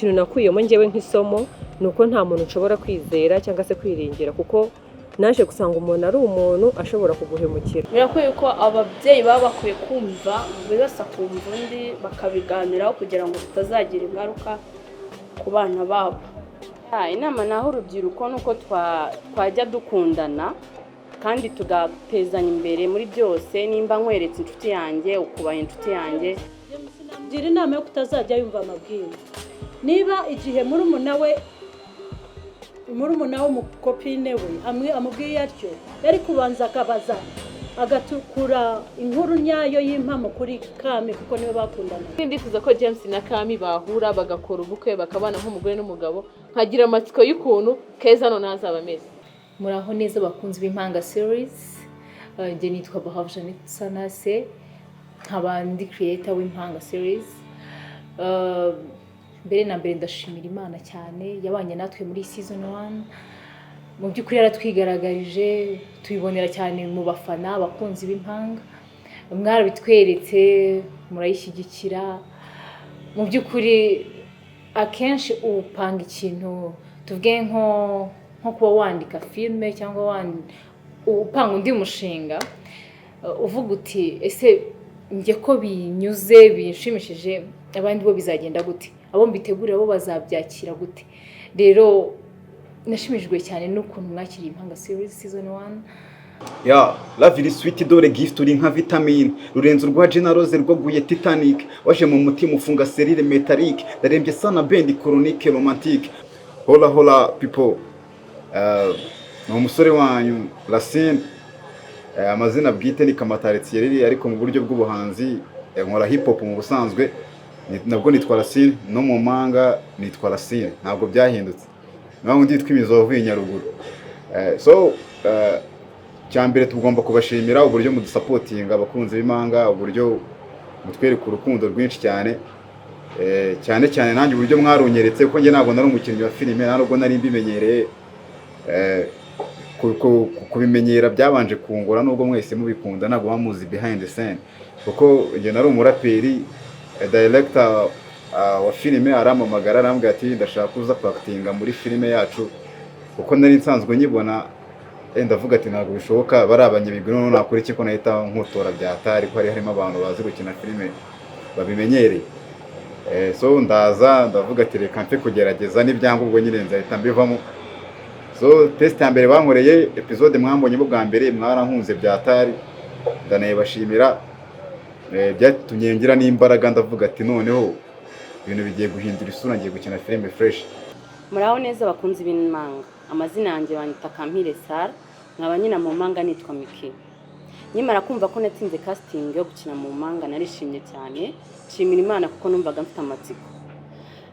ikintu nakuyemo njyewe nk'isomo nuko nta muntu nshobora kwizera cyangwa se kwiringira kuko naje gusanga umuntu ari umuntu ashobora kuguhemukira. Birakwiye ko ababyeyi baba bakwiye kumva buri wese akumva undi bakabiganiraho kugira ngo bitazagira ingaruka ku bana babo. Inama naho urubyiruko nuko twajya dukundana kandi tugatezanya imbere muri byose. Nimba nkweretse inshuti yanjye ukubaye inshuti yanjye, ngira inama yo kutazajya yumva amabwiriza. Niba igihe murumuna w'umukopine we amubwiye atyo, yari kubanza akabaza agatukura inkuru nyayo y'impamo kuri Kami kuko niwe bakundana. Ndifuza ko James na Kami bahura bagakora ubukwe bakabana nk'umugore n'umugabo, nkagira amatsiko y'ukuntu Keza none azaba ameze. Muraho neza bakunzi b'impanga series. Nge nitwa Bahava Jeannette Sanase, nkaba ndi creator w'impanga series. Mbere na mbere ndashimira Imana cyane yabanye natwe muri season 1. Mu by'ukuri yaratwigaragarije, tubibonera cyane mu bafana abakunzi b'impanga. Mwarabitweretse, murayishyigikira. Mu by'ukuri akenshi upanga ikintu tuvuge nko kuba wandika filme cyangwa upanga undi mushinga, uvuga uti ese njye ko binyuze binshimishije abandi bo bizagenda gute, abo mbitegurira bo bazabyakira gute. Rero nashimishijwe cyane n'ukuntu mwakiriye impanga series season 1. La vie sweet dore gift uri nka vitamine, rurenzo rwa Gina Rose rwaguye Titanic, waje mu mutima ufunga serire metallique, darembye sana band chronique romantique. Hola people, ni umusore wanyu Racine, amazina bwite ni Kamatare Thierry, ariko mu buryo bw'ubuhanzi nkora hip hop mu busanzwe nabwo nitwa Racine, no mu manga nitwa Racine, ntabwo byahindutse. Naho nditwa Imizovu y'Inyaruguru. Cyambere tugomba kubashimira uburyo mudusupportinga abakunzi b'Impanga, uburyo mutwereka urukundo rwinshi cyane. Cyane nanjye uburyo mwarunyeretse ko nge ntabwo nari umukinnyi wa filime, ntabwo nari mbimenyereye. Kubimenyera byabanje kungora nubwo mwese mubikunda, ntabwo bamuzi behind the scene kuko nge nari umuraperi. Director wa filime aramamagara arambwira ati ndashaka kuza kwactinga muri filime yacu, kuko nari nsanzwe nyibona. Ndavuga ati ntabwo bishoboka, bari abanyabigwi none nakora iki ko nahita nkutora byatari ko harimo abantu bazi gukina filime babimenyereye. Ndavuga ati reka mfe kugerageza n'ibyangombwa nyine nzahita mbivamo. Test ya mbere bankoreye, episode mwambonye bwa mbere mwarankunze byatari, ndanayibashimira. Byatumye ngira n'imbaraga, ndavuga ati noneho ibintu bigiye guhindura isura, ngiye gukina filime fresh. Muraho neza bakunzi b'impanga. Amazina yanjye banyita Kampire Sara, nkaba nyina mu mpanga nitwa Miki. Nyimara kumva ko natsinze casting yo gukina mu mpanga narishimye cyane, nshimira Imana kuko numvaga mfite amatsiko.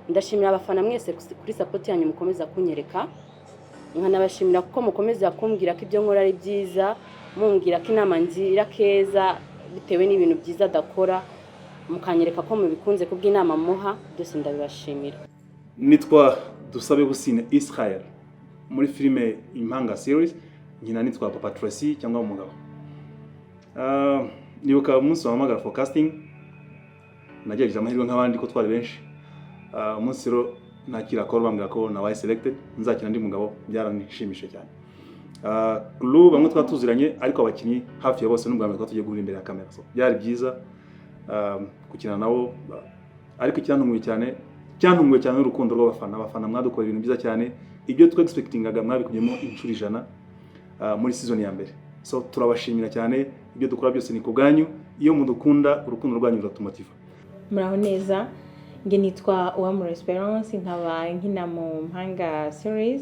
Ndashimira abafana mwese kuri support yanyu mukomeza kunyereka, nkanabashimira kuko mukomeza kumbwira ko ibyo nkora ari byiza, mumbwira ko inama ngira Keza bitewe n'ibintu byiza adakora, mukanyereka ko mubikunze kubw'inama muha, byose ndabibashimira. Nitwa Dusabe Busine Israel, muri filime Impanga series nkina nitwa Papa Tracy cyangwa umugabo. Nibuka umunsi wamagara for casting, nagerageje amahirwe nk'abandi ko twari benshi. Umunsi rero nakira call bambwira ko nabaye selected, nzakina ndi mugabo, byaranishimishije cyane. Club bamwe twatuziranye ariko abakinnyi hafi ya bose n'ubwambere twatugiye guhura imbere ya kamera. Byari byiza gukina nabo, ariko cyantunguye cyane n'urukundo rw'abafana. Abafana mwadukora ibintu byiza cyane, ibyo twe expectingaga mwabikujyemo inshuro 100 muri season ya mbere. Turabashimira cyane, ibyo dukora byose ni kubwanyu, iyo mudukunda urukundo rwanyu ruratumotiva. Muraho neza, nge nitwa Uwamura Esperance, nkaba nkina mu Mpanga series.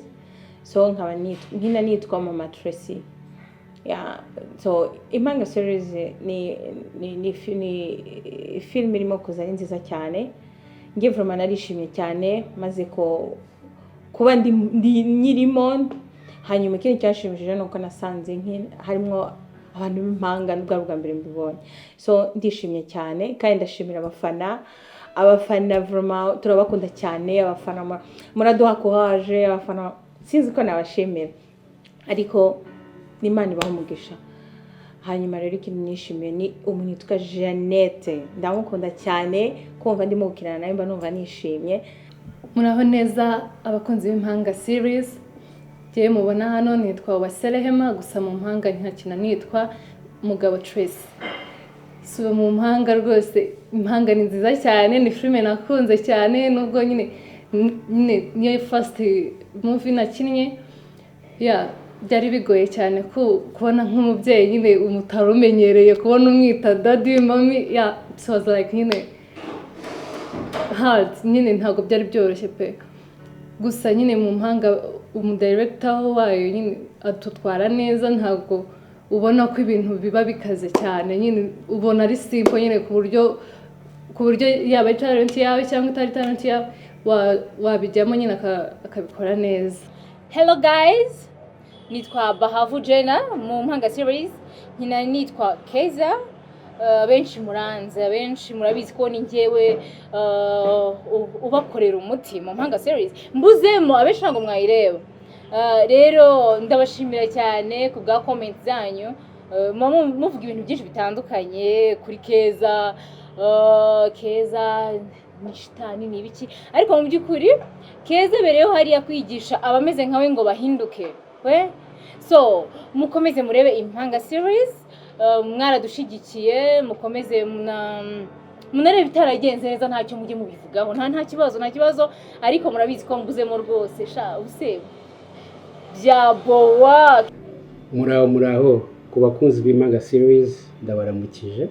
Nkaba nkina nitwa Mama Tracy. Impanga series ni film irimo kuza ari nziza cyane. Nge vraiment narishimye cyane maze ko kuba ndi nyirimo. Hanyuma ikindi cyashimishije nuko nasanze harimo abantu b'impanga bwa mbere mbibonye. Ndishimye cyane kandi ndashimira abafana vraiment turabakunda cyane. Abafana muraduha courage, abafana sinzi ko nabashimira ariko n'Imana ibaho umugisha. Hanyuma rero ikintu nishimiye ni umuntu yitwa Jeannette, ndamukunda cyane, kumva ndimo gukina nawe mba numva nishimye. Muraho neza abakunzi b'impanga series. Jyewe mubona hano nitwa Uwase Rehema, gusa mu mpanga ntakina nitwa Mugabo Trace. So mu mpanga rwose, impanga ni nziza cyane, ni filime nakunze cyane nubwo nyine niyo first movie nakinnye. Byari bigoye cyane kubona nk'umubyeyi nyine umutarumenyereye kubona umwita daddy mommy. It was like nyine hard, nyine ntabwo byari byoroshye pe. Gusa nyine mu mpanga umudirector wayo nyine atutwara neza, ntabwo ubona ko ibintu biba bikaze cyane, nyine ubona ari simple nyine ku buryo yaba talent yawe cyangwa itari talent yawe wabijyamo nyine akabikora neza. Hello guys, nitwa Bahavu Jenna mu mpanga series, nkina nitwa Keza. Benshi muranze, benshi murabizi ko ni njyewe ubakorera umuti mu mpanga series. Mbuzemo abenshi ntabwo mwayireba. Rero ndabashimira cyane ku bwa comment zanyu, muvuga ibintu byinshi bitandukanye kuri Keza. Keza ni shitani ni ibiki, ariko mu by'ukuri Keza bereho hariya kwigisha abameze nkawe ngo bahinduke. So mukomeze murebe impanga series, mwaradushigikiye, mukomeze munarebe bitaragenze neza, ntacyo mujye mubivugaho, nta kibazo, ariko murabizi ko mbuzemo rwose usebe byabowa. Muraho ku bakunzi b'impanga series, ndabaramukije.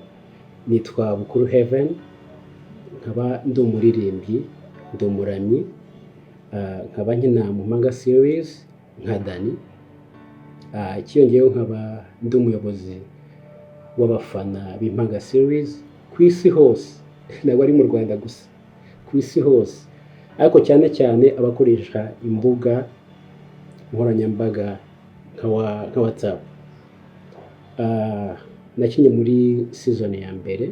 Nitwa Bukuru Heaven, nkaba ndi umuririmbyi, ndi umuramyi, nkaba nkina mu mpanga series nka Dani. Ikiyongeyeho nkaba ndi umuyobozi w'abafana b'impanga series ku isi hose, ntabwo ari mu Rwanda gusa, ku isi hose, ariko cyane cyane abakoresha imbuga nkoranyambaga nka WhatsApp. Nakinye muri season ya mbere.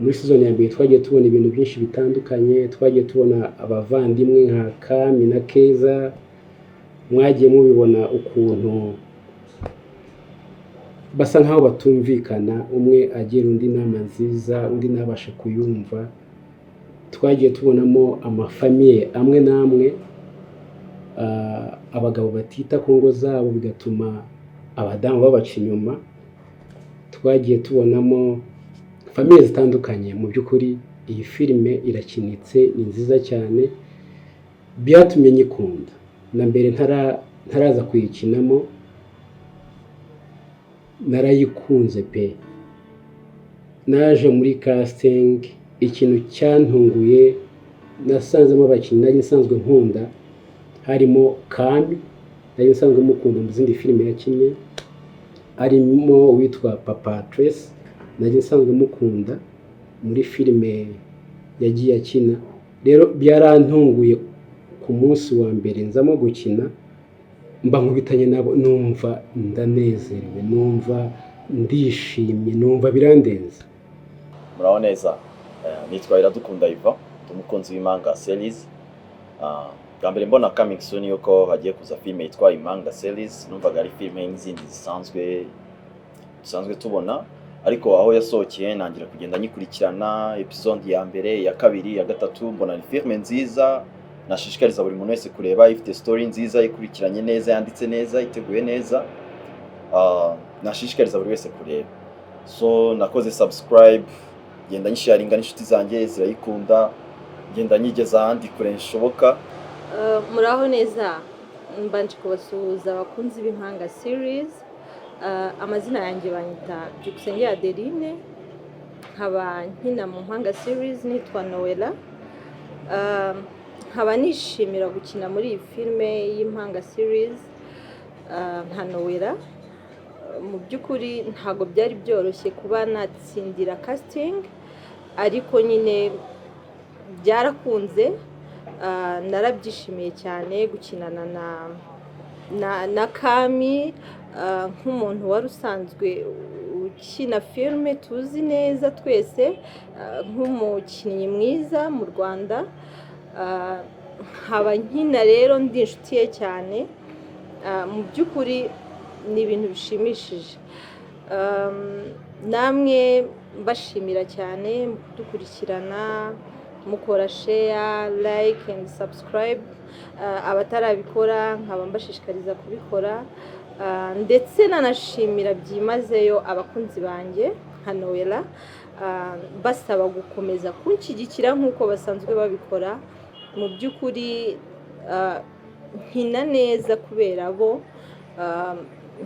Muri season ya mbere twagiye tubona ibintu byinshi bitandukanye, twagiye tubona abavandimwe nka Kami na Keza, mwagiye mubibona ukuntu basa nkaho batumvikana, umwe agira undi inama nziza, undi nabasha kuyumva. Twagiye tubonamo amafamiye amwe n'amwe, abagabo batita ku ngo zabo bigatuma abadamu babaca inyuma. Twagiye tubonamo famiye zitandukanye. Mu by'ukuri iyi filime irakinitse, ni nziza cyane, byatumye nyikunda. Na mbere ntaraza kuyikinamo narayikunze pe. Naje muri casting, ikintu cyantunguye nasanzemo abakinnyi nari nsanzwe nkunda, harimo Kami nari nsanzwe mukunda mu zindi filime yakinnye, harimo witwa Papa Trace nari nsanzwe mukunda muri filime yagiye akina. Rero byarantunguye ku munsi wa mbere nzamo gukina, mba nkubitanye nabo, numva ndanezerewe, numva ndishimye, numva birandenze. Muraho neza, nitwa Iradukunda Iva, umukunzi w'impanga series. Bwa mbere mbona coming soon yuko hagiye kuza filime yitwa Impanga series, numvaga ari filime nk'izindi zisanzwe tubona, ariko aho yasohokeye nangira kugenda nyikurikirana episode ya mbere, ya kabiri, ya gatatu, mbona ni filime nziza. Nashishikariza buri muntu wese kureba, ifite story nziza, ikurikiranye neza, yanditse neza, iteguye neza. Nashishikariza buri wese kureba. So nakoze subscribe, genda nyisharinga n'inshuti zanjye zirayikunda, genda nyigeza ahandi kure nshoboka. Muraho neza, mbanje kubasuhuza abakunzi b'impanga series. Amazina yanjye banyita Byukusenge Adeline, nkaba nkina mu mpanga series, nitwa Noella. Nkaba nishimira gukina muri iyi filime y'impanga series nka Noella. Mu by'ukuri ntabwo byari byoroshye kuba natsindira casting, ariko nyine byarakunze. Narabyishimiye cyane gukinana na Kami, nk'umuntu wari usanzwe ukina filime tuzi neza twese, nk'umukinnyi mwiza mu Rwanda. Nkaba nkina rero ndi inshuti ye cyane. Mu by'ukuri ni ibintu bishimishije. Namwe mbashimira cyane mu kudukurikirana, mukora share like and subscribe. Abatarabikora nkaba mbashishikariza kubikora, ndetse nanashimira byimazeyo abakunzi banjye nka Noella, basaba gukomeza kunshyigikira nk'uko basanzwe babikora. Mu by'ukuri nkina neza kubera bo,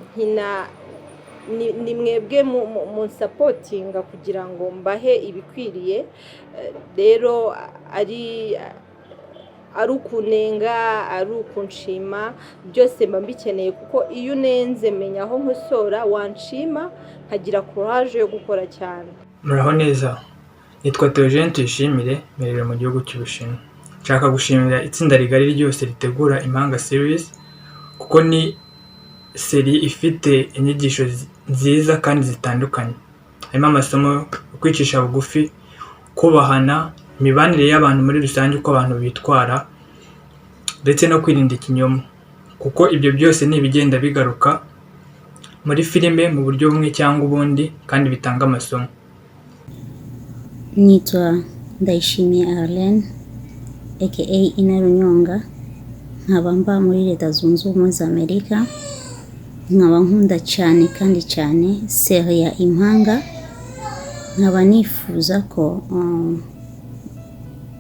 nkina ni mwebwe mu supportinga kugira ngo mbahe ibikwiriye. Rero ari ukunenga, ari ukunshima, byose mba mbikeneye, kuko iyo unenze menya aho nkosora, wanshima nkagira courage yo gukora cyane. Muraho neza, nitwa Theogene Tuyishimire, mperereye mu gihugu cy'Ubushinwa. Nshaka gushimira itsinda rigari ryose ritegura Impanga Series, kuko ni seri ifite inyigisho nziza kandi zitandukanye. Harimo amasomo yo kwicisha bugufi, kubahana, imibanire y'abantu muri rusange, uko abantu bitwara, ndetse no kwirinda ikinyoma, kuko ibyo byose ni ibigenda bigaruka muri filime mu buryo bumwe cyangwa ubundi, kandi bitanga amasomo. Nitwa Ndayishimiye Arlene aka Inarunyonga, nkaba mba muri Leta Zunze Ubumwe za Amerika. Nkaba nkunda cyane kandi cyane seri ya Impanga. Nkaba nifuza ko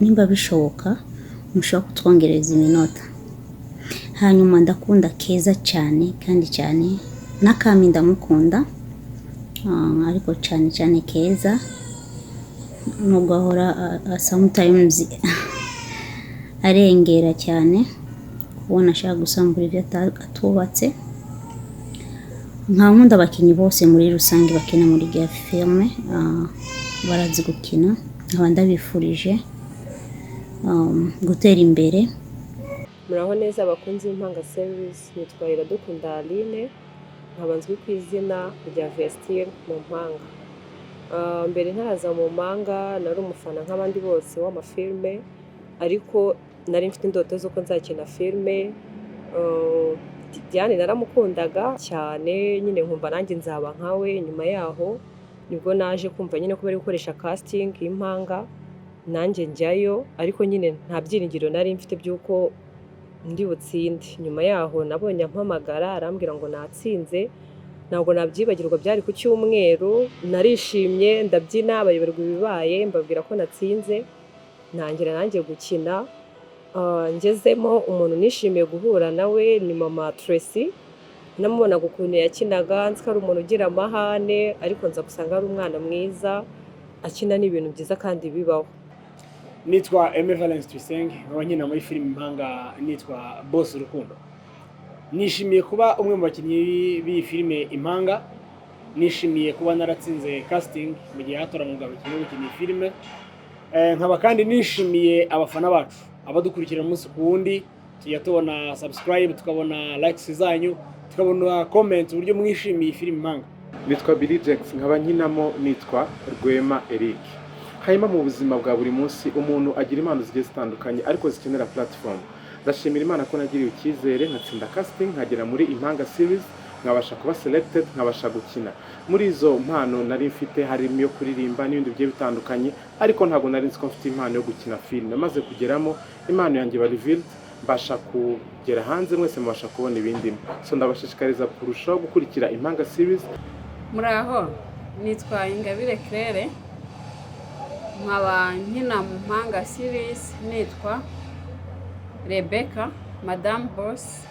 nimba bishoboka mushobora kutwongereza iminota. Hanyuma ndakunda Keza cyane kandi cyane, n'Akami ndamukunda, ariko cyane cyane Keza, nubwo ahora sometimes arengera cyane kubona ashaka gusambura ibyo atubatse. Nkunda abakinnyi bose muri rusange bakina muri iyo filime, barazi gukina. Nkaba ndabifurije gutera imbere. Muraho neza abakunzi b'Impanga Series, nitwa Iradukunda Aline, nkaba nzwi ku izina rya Vestine mu Mpanga. Mbere ntaraza mu Mpanga nari umufana nk'abandi bose w'amafilme, ariko nari mfite indoto z'uko nzakina filme. Diane naramukundaga cyane, nyine nkumva nanjye nzaba nkawe. Nyuma yaho nibwo naje kumva nyine ko bari gukoresha casting y'Impanga, nanjye njyayo, ariko nyine nta byiringiro nari mfite by'uko ndi butsinde. Nyuma yaho nabonye ampamagara arambwira ngo natsinze, ntabwo nabyibagirwa. Byari ku Cyumweru, narishimye ndabyina, abayoborwa ibibaye, mbabwira ko natsinze, ntangira nanjye gukina. Ngezemo umuntu nishimiye guhura nawe ni Mama Tracy. Namubonaga ukuntu yakinaga, nzi ko ari umuntu ugira amahane, ariko nza gusanga ari umwana mwiza, akina n'ibintu byiza kandi bibaho. Nitwa Aime Valence Tuyisenge, nkaba nkina muri filime Impanga nitwa Boss Rukundo. Nishimiye kuba umwe mu bakinnyi b'iyi filime Impanga. Nishimiye kuba naratsinze casting mu gihe hatoranywaga abakinnyi bo gukina iyi filime. Nkaba kandi nishimiye abafana bacu abadukurikira umunsi ku wundi, tujya tubona subscribe, tukabona likes zanyu, tukabona comment uburyo mwishimiye iyi filime Impanga. Nitwa Billy Jackson, nkaba nkinamo nitwa Rwema Eric. Hanyuma mu buzima bwa buri munsi umuntu agira impano zigiye zitandukanye ariko zikenera platform. Ndashimira Imana ko nagiriwe icyizere nkatsinda casting, nkagera muri Impanga Series, nkabasha kuba selected, nkabasha gukina. Muri izo mpano nari mfite harimo yo kuririmba n'ibindi bigiye bitandukanye, ariko ntabwo nari nzi ko mfite impano yo gukina film. Namaze kugeramo impano yanjye ba revealed, mbasha kugera hanze, mwese mubasha kubona ibindi. So ndabashishikariza kurushaho gukurikira Impanga Series. Muraho, nitwa Ingabire Claire, nkaba nkina mu Impanga Series nitwa Rebecca Madame Boss.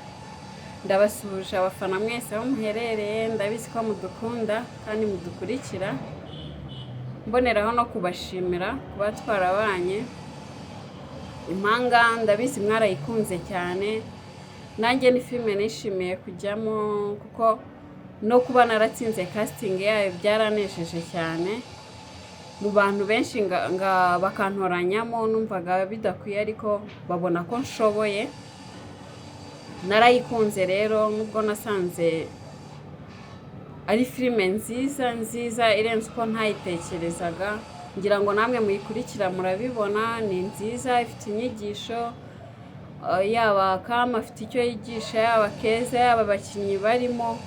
Ndabasuhuje abafana mwese aho muherereye, ndabizi ko mudukunda kandi mudukurikira. Mboneraho no kubashimira kuba twarabanye. Impanga ndabizi mwarayikunze cyane, nanjye ni filime nishimiye kujyamo, kuko no kuba naratsinze casting yayo byaranesheje cyane. Mu bantu benshi nga bakantoranyamo numvaga bidakwiye, ariko babona ko nshoboye. Narayikunze rero, nubwo nasanze ari filime nziza irenze uko ntayitekerezaga. Ngira ngo namwe muyikurikira murabibona, ni nziza, ifite inyigisho, yaba Kama afite icyo yigisha, yaba Keza, yaba abakinnyi barimo.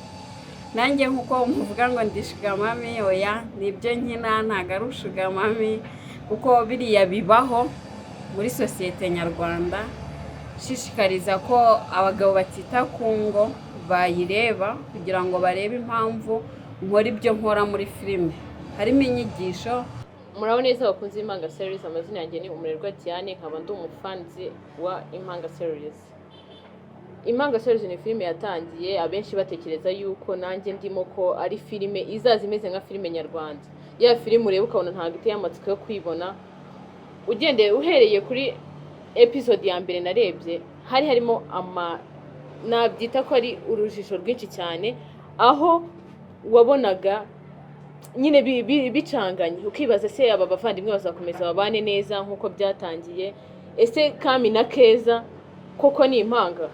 Nanjye nkuko muvuga ngo ndishigamami, oya nibyo nkina, ntago ari ushigamami, kuko biriya bibaho. muri sosiyete nyarwanda, nshishikariza ko abagabo batita ku ngo bayireba kugira ngo barebe impamvu nkora ibyo nkora muri filime. Harimo inyigisho. Muraho neza abakunzi b'Impanga Series, amazina yanjye ni Umurerwa Diane, nkaba ndi umufanzi wa Impanga Series. Impanga Series ni filime yatangiye abenshi batekereza yuko nanjye ndimo ko ari filime izaza imeze nka filime nyarwanda. Ya filime ureba ukabona ntabwo iteye amatsiko yo kwibona. Ugendeye uhereye kuri episode ya mbere narebye, harimo nabyita ko ari urujijo rwinshi cyane, aho wabonaga nyine bicanganye, ukibaza se aba bavandimwe bazakomeza babane neza nk'uko byatangiye, ese Kami na Keza koko ni impanga?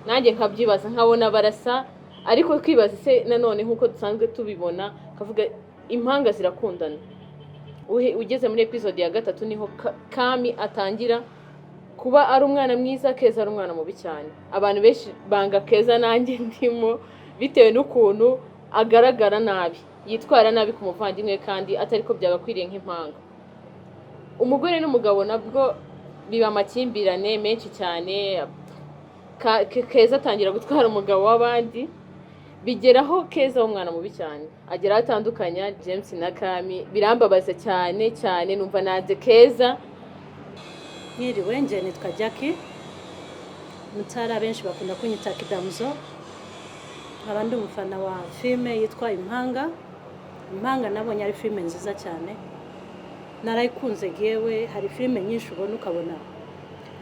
Nanjye nkabyibaza nkabona barasa, ariko ukibaza se nanone nk'uko dusanzwe tubibona kavuga impanga zirakundana. Ugeze muri episode ya 3 niho Kami atangira kuba ari umwana mwiza, Keza ari umwana mubi cyane. Abantu benshi banga Keza, nanjye ndimo, bitewe n'ukuntu agaragara nabi, yitwara nabi ku muvandimwe kandi atari ko byagakwiriye nk'impanga. Umugore n'umugabo nabwo biba amakimbirane menshi cyane. Keza atangira gutwara umugabo w'abandi, bigeraho Keza w'umwana mubi cyane agera atandukanya James na Kami. Birambabaza cyane cyane, numva nanze Keza. Mwiriwe, nje nitwa Jackie Mutara, benshi bakunda kunyita Kidamuzo. Nkaba ndi umufana wa filime yitwa Impanga. Impanga nabonye ari filime nziza cyane, narayikunze yewe. Hari filime nyinshi ubona ukabona,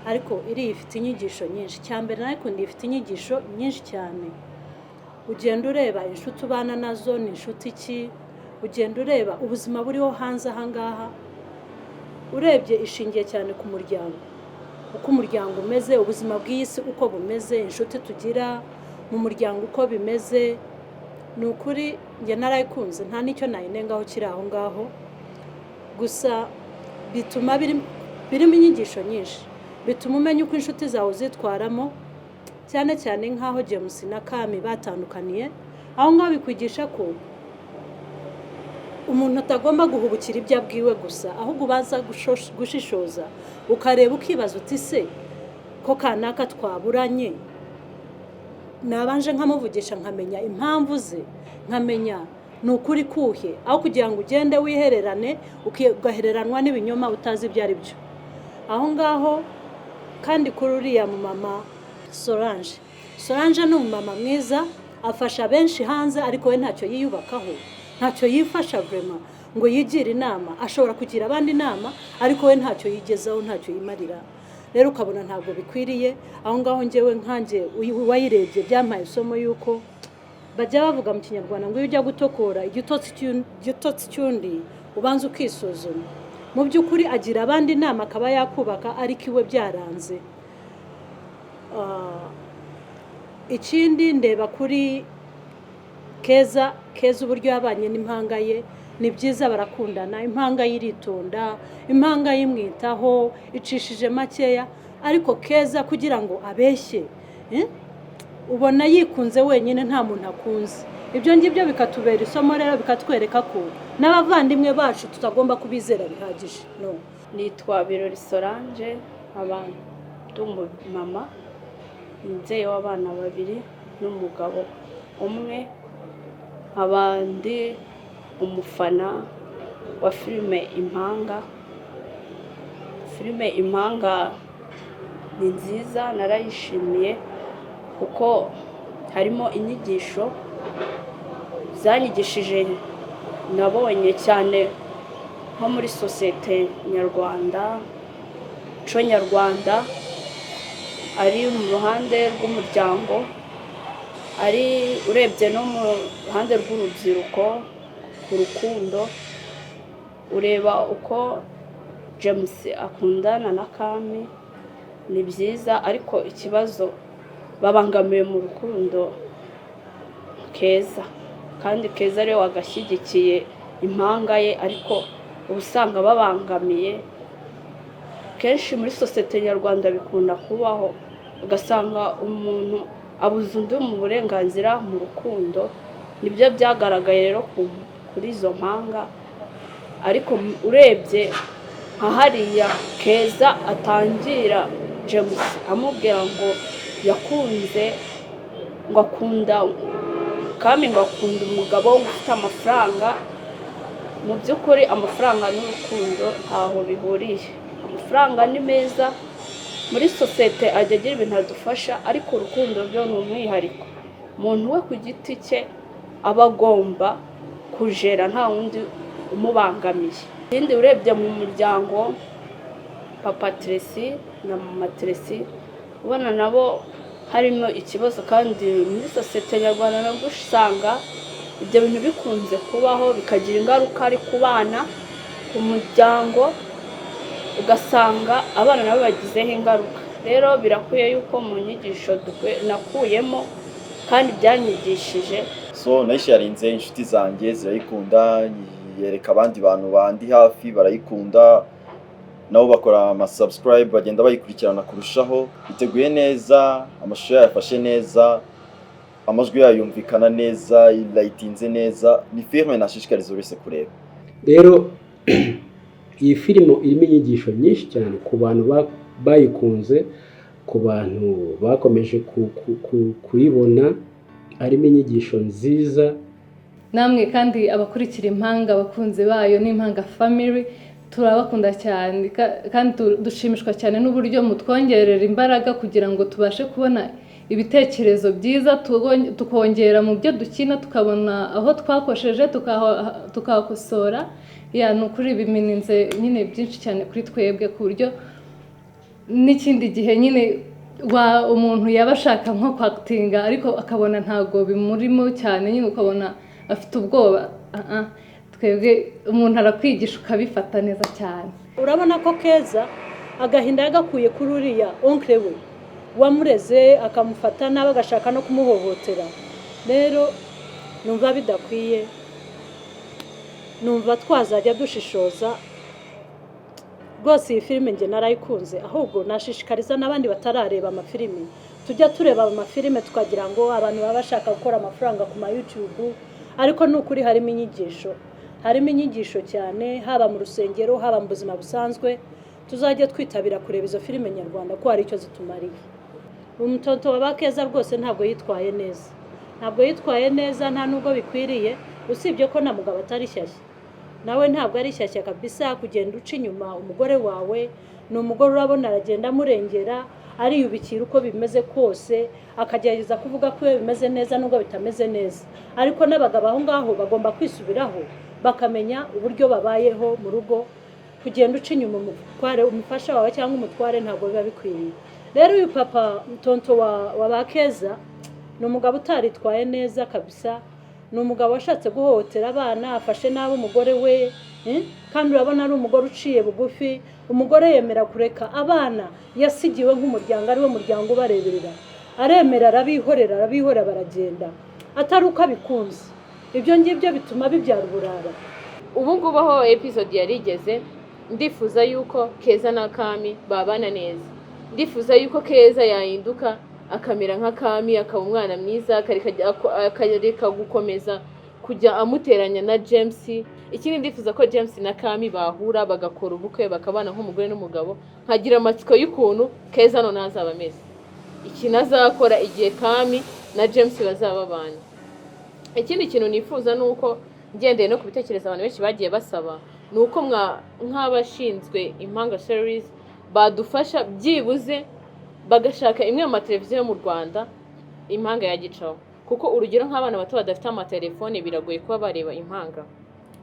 ariko iri ifite inyigisho nyinshi. Cyambere narikundi ifite inyigisho nyinshi cyane. Ugenda ureba inshuti ubana nazo ni inshuti ki, ugenda ureba ubuzima buriho hanze ahangaha. Urebye ishingiye cyane ku muryango, uko umuryango umeze, ubuzima bw'isi uko bumeze, inshuti tugira mu muryango uko bimeze. Ni ukuri njye narayikunze, nta n'icyo nayinengaho kiri aho ngaho. Gusa bituma birimo inyigisho nyinshi, bituma umenya uko inshuti zawe zitwaramo, cyane cyane nk'aho James na Kami batandukaniye. Aho ngaho bikwigisha ko umuntu atagomba guhubukira ibyo abwiwe gusa, ahubwo ubanza gushishoza ukareba, ukibaza uti se ko kanaka twaburanye, nabanje nkamuvugisha nkamenya impamvu ze, nkamenya ni ukuri kuhe, aho kugira ngo ugende wihererane ugahereranwa n'ibinyoma utazi ibyo ari byo. Aho ngaho kandi kuri uriya mumama Solange ni umumama mwiza, afasha benshi hanze, ariko we ntacyo yiyubakaho, ntacyo yifasha vraiment ngo yigire inama. Ashobora kugira abandi inama, ariko we ntacyo yigezaho, ntacyo yimarira. Rero ukabona ntabwo bikwiriye. Aho ngaho njyewe nkanjye wayirebye byampaye isomo yuko bajya bavuga mu Kinyarwanda ngo iyo ujya gutokora igitotsi cy'undi ubanza ukisuzuma. Mu by'ukuri agira abandi inama akaba yakubaka, ariko iwe byaranze. Ikindi ndeba kuri Keza uburyo yabanye n'impanga ye, ni byiza, barakundana. Impanga yiritonda, impanga yimwitaho, icishije makeya, ariko Keza kugira ngo abeshye, ubona yikunze wenyine, nta muntu akunze. Ibyo ngibyo bikatubera isomo rero, bikatwereka ko n'abavandimwe bacu tutagomba kubizera bihagije. Nitwa Birori Solange, abantu ndumumama, umubyeyi w'abana 2 n'umugabo umwe. Abandi umufana wa filime Impanga. Filime Impanga ni nziza, narayishimiye kuko harimo inyigisho zanyigishije nabonye cyane nko muri sosiyete nyarwanda, muco nyarwanda, ari mu ruhande rw'umuryango, ari urebye no mu ruhande rw'urubyiruko, ku rukundo. Ureba uko James akundana na Kami, ni byiza, ariko ikibazo babangamiwe mu rukundo Keza, kandi Keza rero wagashyigikiye impanga ye, ariko ubusanga babangamiye. Kenshi muri sosiyete nyarwanda bikunda kubaho, ugasanga umuntu abuze undi mu burenganzira mu rukundo. Nibyo byagaragaye rero kuri izo mpanga, ariko urebye nka hariya Keza atangira James amubwira ngo yakunze ngo akunda Kami ngo akunda umugabo ufite amafaranga. Mu by'ukuri amafaranga n'urukundo ntaho bihuriye. Amafaranga ni meza muri sosiyete ajya agira ibintu adufasha, ariko urukundo byo ni umwihariko. Umuntu we ku giti cye aba agomba kujera nta wundi umubangamiye. Ikindi urebye mu muryango Papa Tracy na Mama Tracy ubona nabo harimo ikibazo, kandi muri sosiyete nyarwanda nabwo usanga ibyo bintu bikunze kubaho bikagira ingaruka ari ku bana, ku muryango, ugasanga abana nabo bagizeho ingaruka. Rero birakwiye yuko mu nyigisho nakuyemo kandi byanyigishije. So nayisharinze inshuti zanjye zirayikunda, yereka abandi bantu bandi hafi barayikunda, nabo bakora subscribe bagenda bayikurikirana kurushaho. Biteguye neza, amashusho yafashe neza, amajwi yayo yumvikana neza, irayitinze neza. Ni filime nashishikariza wese kureba. Rero iyi filime irimo inyigisho nyinshi cyane ku bantu bayikunze, ku bantu bakomeje kuyibona, harimo inyigisho nziza. Namwe kandi abakurikira Impanga, abakunzi bayo n'Impanga family, turabakunda cyane kandi dushimishwa cyane n'uburyo mutwongerera imbaraga kugira ngo tubashe kubona ibitekerezo byiza, tukongera mu byo dukina, tukabona aho twakosheje tukakosora. Ni ukuri bimeninze nyine byinshi cyane kuri twebwe, ku buryo n'ikindi gihe nyine umuntu yaba ashaka nko kwakitinga ariko akabona ntabwo bimurimo cyane, nyine ukabona afite ubwoba. Twebwe umuntu arakwigisha ukabifata neza cyane. Urabona ko Keza agahinda yagakuye kuri uriya onkle we wamureze akamufata nabi agashaka no kumuhohotera. Rero numva bidakwiye, numva twazajya dushishoza. Rwose iyi filime nge narayikunze, ahubwo nashishikariza n'abandi batarareba amafilime, tujya tureba amafilime tukagira ngo abantu baba bashaka gukora amafaranga ku ma YouTube, ariko n'ukuri harimo inyigisho cyane, haba mu rusengero haba mu buzima busanzwe. Tuzajya twitabira kureba izo filime nyarwanda ko hari icyo zitumariye. Umutonto wa Keza rwose ntabwo yitwaye neza, nta nubwo bikwiriye, usibye ko na mugabo atari shyashya. Nawe ntabwo ari shyashya kabisa kugenda uca inyuma umugore wawe. Ni umugore urabona aragenda amurengera, ariyubikira uko bimeze kose, akagerageza kuvuga ko bimeze neza nubwo bitameze neza. Ariko n'abagabo aho ngaho bagomba kwisubiraho, bakamenya uburyo babayeho mu rugo. Kugenda uca inyuma umufasha wawe cyangwa umutware ntabwo biba bikwiriye. Rero uyu papa tonto wa Keza ni umugabo utaritwaye neza kabisa. Ni umugabo washatse guhohotera abana, afashe nabi umugore we, kandi urabona ari umugore uciye bugufi. Umugore yemera kureka abana yasigiwe nk'umuryango, ari wo muryango ubareberera, aremera arabihorera baragenda, atari uko abikunze. Ibyo ngibyo bituma bibyara uburara. Ubu ngubu aho episode yari igeze, ndifuza yuko Keza na Kami babana neza. Ndifuza yuko Keza yahinduka akamera nka Kami, akaba umwana mwiza, akareka gukomeza kujya amuteranya na James. Ikindi ndifuza ko James na Kami bahura bagakora ubukwe, bakabana nk'umugore n'umugabo. Nkagira amatsiko y'ukuntu Keza none azaba ameze, iki nazakora igihe Kami na James bazaba babana. Ikindi kintu nifuza nuko ngendeye no kubitekereza abantu benshi bagiye basaba, nuko nk'abashinzwe Impanga series badufasha byibuze bagashaka imwe mu mateleviziyo mu Rwanda Impanga yagicaho, kuko urugero nk'abana bato badafite amatelefone biragoye kuba bareba Impanga.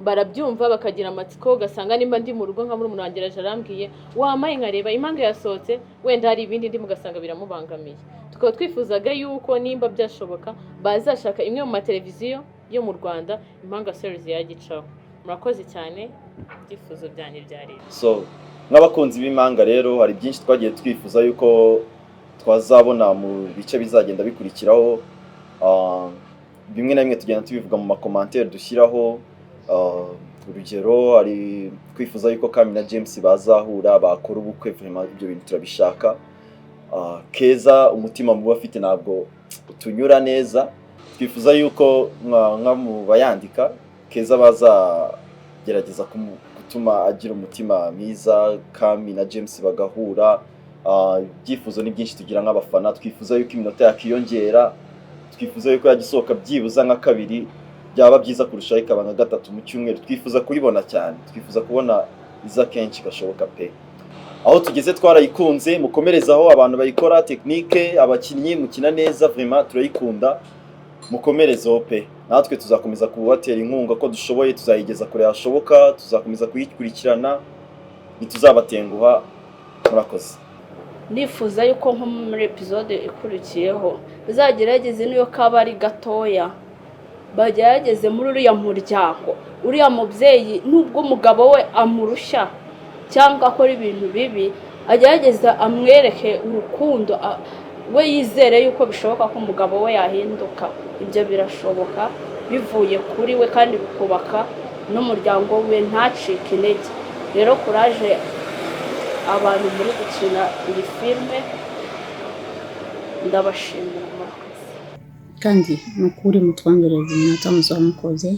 Barabyumva bakagira amatsiko, ugasanga nimba ndi mu rugo nka muri munangira jarambwiye wamaye nkareba Impanga yasohotse, wenda hari ibindi ndi mugasanga biramubangamiye. Tukaba twifuzaga yuko nimba byashoboka bazashaka imwe mu mateleviziyo yo mu Rwanda Impanga series yagicaho. Murakoze cyane, byifuzo byanyu byari. So nk'abakunzi b'Impanga rero hari byinshi twagiye twifuza yuko twazabona mu bice bizagenda bikurikiraho. Bimwe na bimwe tugenda tubivuga mu makomantere dushyiraho. Urugero hari twifuza yuko Kami na James bazahura bakora ubukwe, vraiment ibyo bintu turabishaka. Keza umutima mubi afite ntabwo utunyura neza. Twifuza yuko nka mu bayandika Keza bazagerageza gutuma agira umutima mwiza. Kami na James bagahura, ibyifuzo ni byinshi tugira nk'abafana, twifuza yuko iminota yakiyongera, twifuza yuko yagisohoka byibuza nka kabiri, byaba byiza kurushaho ikaba nka gatatu mu cyumweru. Twifuza kuyibona cyane, twifuza kubona iza kenshi gashoboka pe. Aho tugeze twarayikunze, mukomerezaho abantu bayikora, technique, abakinnyi mukina neza, vraiment turayikunda, mukomerezaho pe. Natwe tuzakomeza kubatera inkunga ko dushoboye, tuzayigeza kure hashoboka, tuzakomeza kuyikurikirana, ntituzabatenguha. Murakoze. nifuza yuko nko muri episode ikurikiyeho bizagerageze niyo kaba ari gatoya, bagerageze muri uriya muryango, uriya mubyeyi nubwo umugabo we amurusha cyangwa akora ibintu bibi, agerageza amwereke urukundo, we yizere yuko bishoboka ko umugabo we yahinduka. Ibyo birashoboka bivuye kuri we kandi bikubaka n'umuryango we, ntacike intege. Rero kuraje abantu muri gukina iyi filime, ndabashimira murakoze. kandi nukuri mutwongereza iminota muzaba mukoze,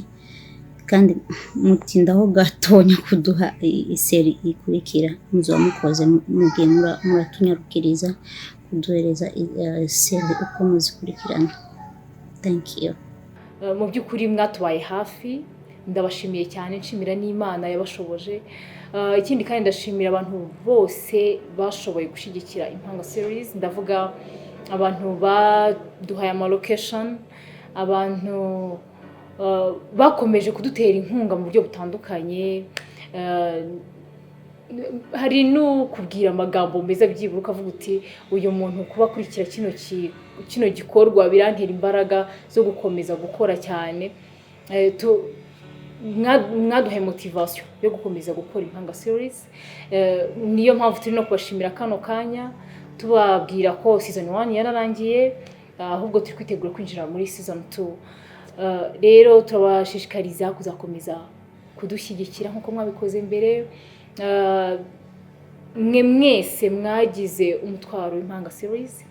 kandi mutindaho gatonya kuduha iseri ikurikira, muzaba mukoze mugiye muratunyarukiriza kuduhereza seri uko muzikurikirana. Thank you. Mu by'ukuri mwatubaye hafi, ndabashimiye cyane, nshimira n'Imana yabashoboje. Ikindi kandi ndashimira abantu bose bashoboye gushyigikira Impanga series, ndavuga abantu baduhaye ama location, abantu bakomeje kudutera inkunga mu buryo butandukanye. Hari no kubwira amagambo meza byibura ukavuga uti uyu muntu kuba akurikira kino gikorwa birantera imbaraga zo gukomeza gukora cyane. Mwaduhaye motivation yo gukomeza gukora Impanga series, niyo mpamvu turi no kubashimira kano kanya, tubabwira ko season 1 yararangiye, ahubwo turi kwitegura kwinjira muri season 2. Rero turabashishikariza kuzakomeza kudushyigikira nkuko mwabikoze mbere. Mwe mwese mwagize umutwaro w'Impanga series,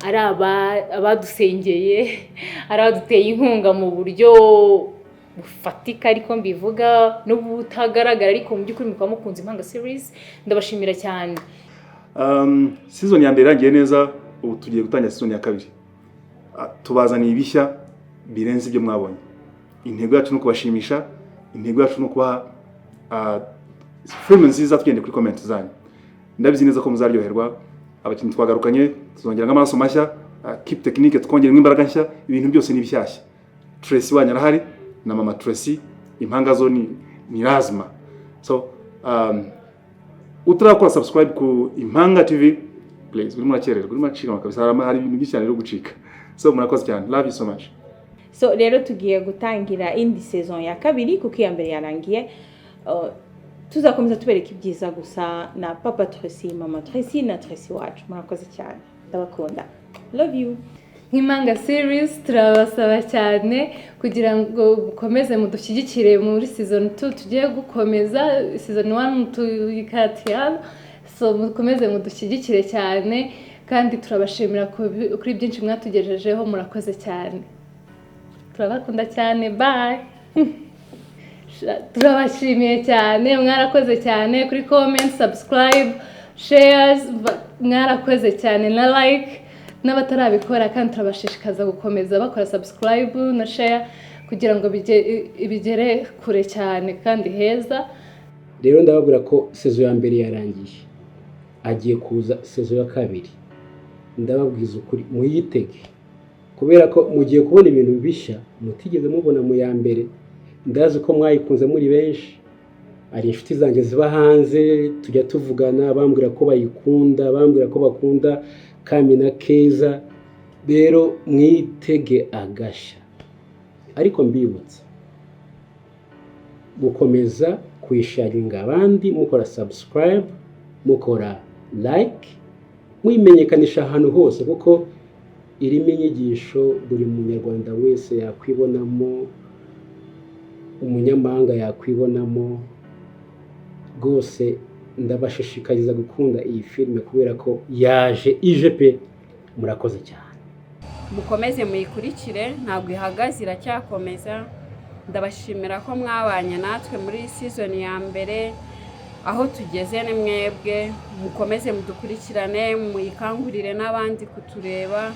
ari abadusengeye, ari abaduteye inkunga mu buryo bufatika ariko mbivuga n'ubutagaragara, ariko mu by'ukuri mukaba mukunze Impanga series, ndabashimira cyane. Season ya mbere yagiye neza, ubu tugiye gutangira season ya kabiri. Tubazaniye ibishya birenze ibyo mwabonye. Intego yacu no kubashimisha, intego yacu no kubaha filime nziza. Tugende kuri comment zanyu, ndabizi neza ko muzaryoherwa. Abakinnyi twagarukanye, tuzongera nk'amaraso mashya, keep technique, twongera imbaraga nshya, ibintu byose ni bishyashya. Tracy wanyu arahari na mama Tracy, Impanga zo ni lazima. So utrakora subscribe ku Impanga TV, please. Buri murakererwa, buri macika makabisa, hari ibintu byinshi rero gucika. So murakoze cyane, love you so much. So rero tugiye gutangira indi saison ya kabiri kuko iya mbere yarangiye. Tuzakomeza tubereka ibyiza gusa na Papa Tracy, Mama Tracy na Tracy wacu. Murakoze cyane, ndabakunda, love you. Impanga series turabasaba cyane kugira ngo mukomeze mudushyigikire muri season 2 tugiye gukomeza. Season 1 tuyikatira, so mukomeze mudushyigikire cyane, kandi turabashimira kuri byinshi mwatugejejeho. Murakoze cyane, turabakunda cyane, bye. Turabashimiye cyane, mwarakoze cyane kuri comment, subscribe, shares, mwarakoze cyane na like. N'abatarabikora kandi turabashishikaza gukomeza bakora subscribe na share kugira ngo bigere kure cyane kandi heza. Rero ndababwira ko sezo ya mbere yarangiye, agiye kuza sezo ya kabiri. Ndababwiza ukuri muyitege, kubera ko mugiye kubona ibintu bishya mutigeze mubona mu ya mbere. Ndazi ko mwayikunze muri benshi, ari inshuti zanjye ziba hanze, tujya tuvugana, bambwira ko bayikunda, bambwira ko bakunda Kami na Keza. Rero mwitege agashya, ariko mbibutsa gukomeza kuyisharinga abandi, mukora subscribe, mukora like, mwimenyekanisha ahantu hose, kuko irimo inyigisho buri munyarwanda wese yakwibonamo, umunyamahanga yakwibonamo. Rwose ndabashishikariza gukunda iyi filime kubera ko yaje ije pe. Murakoze cyane, mukomeze muyikurikire, ntabwo ihagaze, iracyakomeza. ndabashimira ko mwabanye natwe muri season ya mbere, aho tugeze ni mwebwe, mukomeze mudukurikirane, muyikangurire n'abandi kutureba.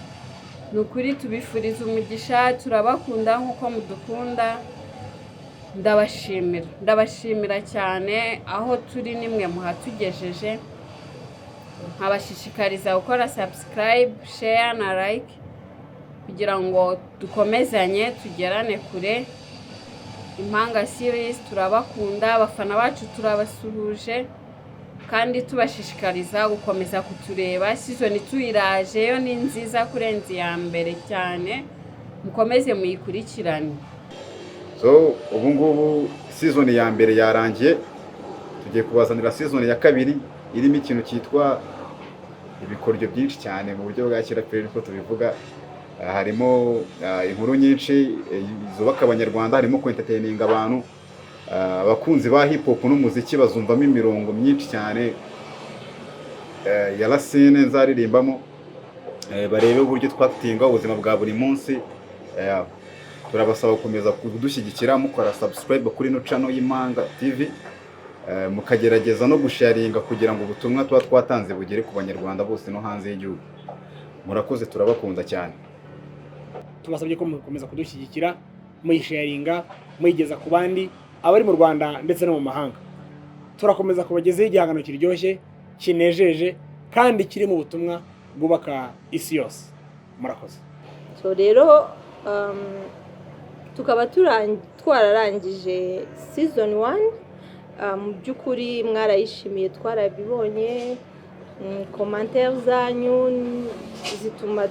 Ni ukuri tubifuriza umugisha, turabakunda nk'uko mudukunda. Ndabashimira cyane, aho turi nimwe muhatugejeje. Nkabashishikariza gukora subscribe, share na like kugira ngo dukomezanye tugerane kure. Impanga series turabakunda, abafana bacu turabasuhuje kandi tubashishikariza gukomeza kutureba. Season 2 iraje, yo ni nziza kurenza iya mbere cyane, mukomeze muyikurikirane. So ubu ngubu season ya mbere yarangiye, tugiye kubazanira season ya kabiri irimo ikintu cyitwa ibikoryo byinshi cyane mu buryo bwa kera pe ko tubivuga. Harimo inkuru nyinshi zubaka abanyarwanda, harimo entertaining abantu, abakunzi ba hip hop n'umuziki bazumvamo imirongo myinshi cyane ya Racine nzaririmbamo, barebe uburyo twatinga ubuzima bwa buri munsi. Turabasaba gukomeza kudushyigikira mukora subscribe kuri no channel y'Impanga TV, mukagerageza no gusharinga kugira ngo ubutumwa tuba twatanze bugere ku banyarwanda bose no hanze y'igihugu. Murakoze, turabakunda cyane. Tubasabye ko mukomeza kudushyigikira, muyisharinga, muyigeza ku bandi, abari mu Rwanda ndetse no mu mahanga. Turakomeza kubagezaho igihangano kiryoshye, kinejeje kandi kiri mu butumwa bwubaka isi yose. Murakoze. So rero tukaba twararangije season 1. Mu by'ukuri mwarayishimiye, twarabibonye, commentaire zanyu zituma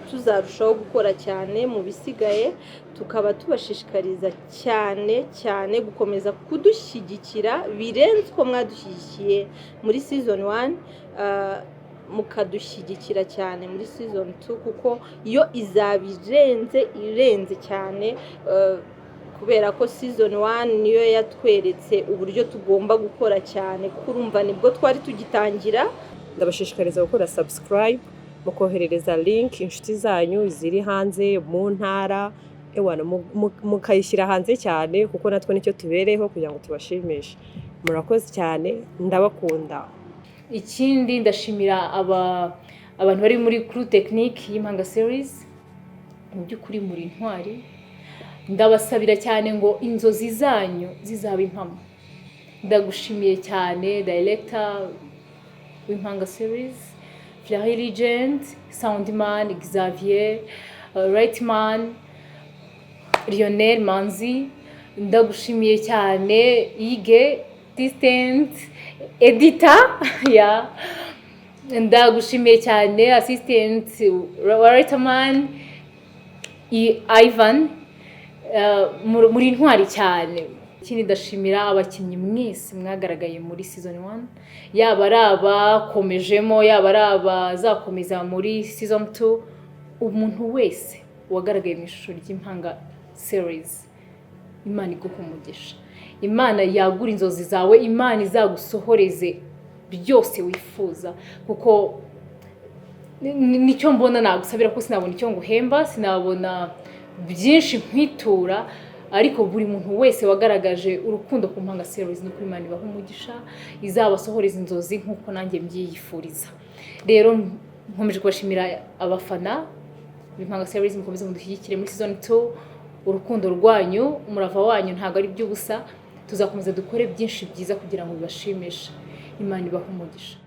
tuzarushaho gukora cyane mu bisigaye. Tukaba tubashishikariza cyane gukomeza kudushyigikira birenze uko mwadushyigikiye muri season 1, mukadushyigikira cyane muri season 2 kuko iyo izaba irenze cyane, kubera ko season 1 niyo yatweretse uburyo tugomba gukora cyane. Kurumva nibwo twari tugitangira. Ndabashishikariza gukora subscribe, mukoherereza link inshuti zanyu ziri hanze mu ntara, mukayishyira hanze cyane kuko natwe nicyo tubereho kugira ngo tubashimishe. Murakoze cyane, ndabakunda. Ikindi ndashimira abantu bari muri crew technique y'Impanga series, mu by'ukuri muri intwari. Ndabasabira cyane ngo inzozi zanyu zizaba impamo. Ndagushimiye cyane director w'Impanga series, Fleury Legend, Soundman Xavier, Rightman Lionel Manzi. Ndagushimiye cyane Ige assistant editor ya ndagushimiye cyane assistant Rightman Ivan, muri intwari cyane. Ikindi ndashimira abakinnyi mwese mwagaragaye muri season 1, yaba ari abakomejemo, yaba ari abazakomeza muri season 2. Umuntu wese wagaragaye mu ishusho ry'Impanga series, Imana iguhe umugisha, Imana yagura inzozi zawe, Imana izagusohoreze byose wifuza, kuko nicyo mbona nagusabira ko sinabona icyo nguhemba, sinabona byinshi nkwitura, ariko buri muntu wese wagaragaje urukundo ku Mpanga series, niko Imana ibaha umugisha, izabasohoreza inzozi nk'uko nanjye mbyiyifuriza. Rero nkomeje kubashimira abafana b'Impanga series, mukomeze mudushyigikire muri season 2. Urukundo rwanyu, umurava wanyu ntabwo ari by'ubusa. Tuzakomeza dukore byinshi byiza kugira ngo bibashimishe. Imana ibaha umugisha.